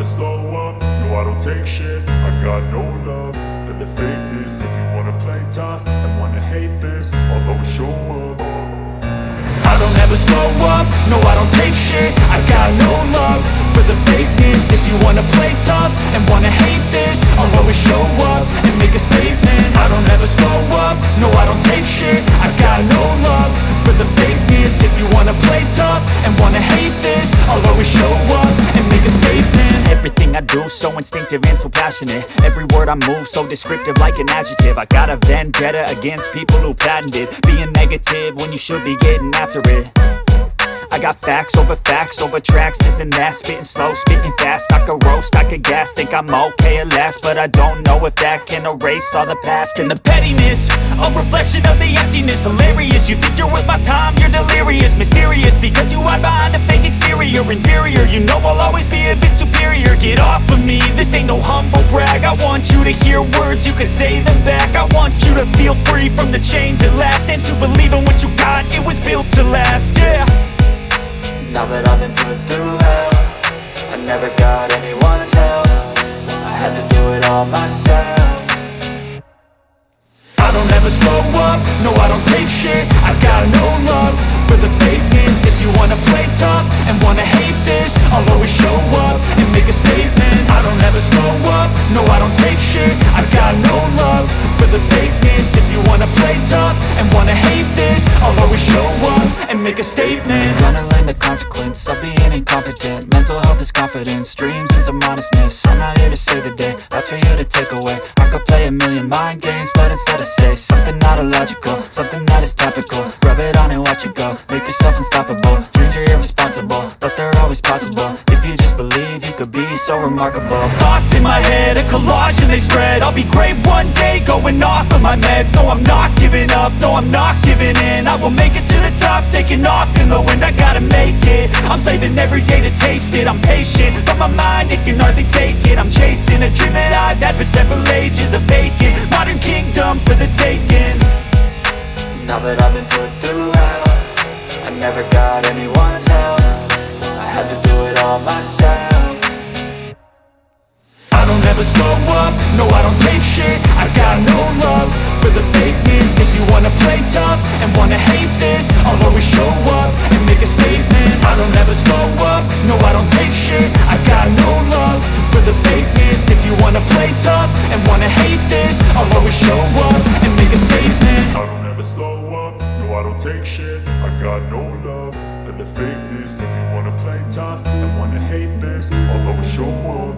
never slow up, no I don't take shit. I got no love for the fakeness. If you wanna play tough and wanna hate this, I'll always show up. I don't ever slow up, no I don't take shit. I got no love for the fakeness. If you wanna play tough and wanna hate this, I'll always show up and make a statement. I don't ever slow up, no I don't take shit. I got no love for the fakeness. If you wanna play tough and wanna hate this, I'll always show up and make a statement. Everything I do so instinctive and so passionate. Every word I move so descriptive like an adjective. I got a vendetta against people who patented being negative when you should be getting after it. I got facts over tracks, this and that. Spitting slow, spitting fast. I could roast, I could gas. Think I'm okay at last, but I don't know if that can erase all the past. And the pettiness, a reflection of the emptiness. Hilarious, you think you're worth my time, you're delirious. Mysterious, because you hide behind a fake exterior. Inferior, you know I'll always be a bit superior. Get off of me, this ain't no humble brag. I want you to hear words, you can say them back. I want you to feel free from the chains at last, and to believe in what you got, it was built to last, yeah. Now that I've been put through hell, I never got anyone's help. I had to do it all myself. I don't ever slow up, no I don't take shit. I got no love for the fakeness. If you wanna play tough and wanna hate this, I'll always show up and make a statement. I don't ever slow up, no I don't take shit. I got no love for the fakeness. If you wanna play tough and wanna hate this, I'll always show up and make a statement. Gonna learn the consequence of being incompetent. Mental health is confidence, dreams and some modestness. I'm not here to save the day, that's for you to take away. I could play a million mind games, but instead I say something not illogical, something that is topical. Rub it on and watch it go, make yourself unstoppable. Dreams are irresponsible, but they're always possible. If you just believe, you could be so remarkable. Thoughts in my head, a collage and they spread. I'll be great one day, going off of my meds. No, I'm not giving up, no, I'm not giving in. I will make it to the top, taking off in the wind. I gotta make it, I'm saving every day to taste it. I'm patient, but my mind, it can hardly take it. I'm chasing a dream that I've had for several ages. A vacant, modern kingdom for the taking. Now that I've been put through hell, I never got anyone's help. I had to do it all myself. I don't ever slow up, no I don't take shit. I got no love for the fakeness. If you wanna play tough and wanna hate this, I'll always show up and make a statement. I don't ever slow up, no I don't take shit. I got no love for the fakeness. If you wanna play tough and wanna hate this, I'll always show up and make a statement. I don't ever slow up, no I don't take shit. I got no love for the fakeness. If you wanna play tough and wanna hate this, I'll always show up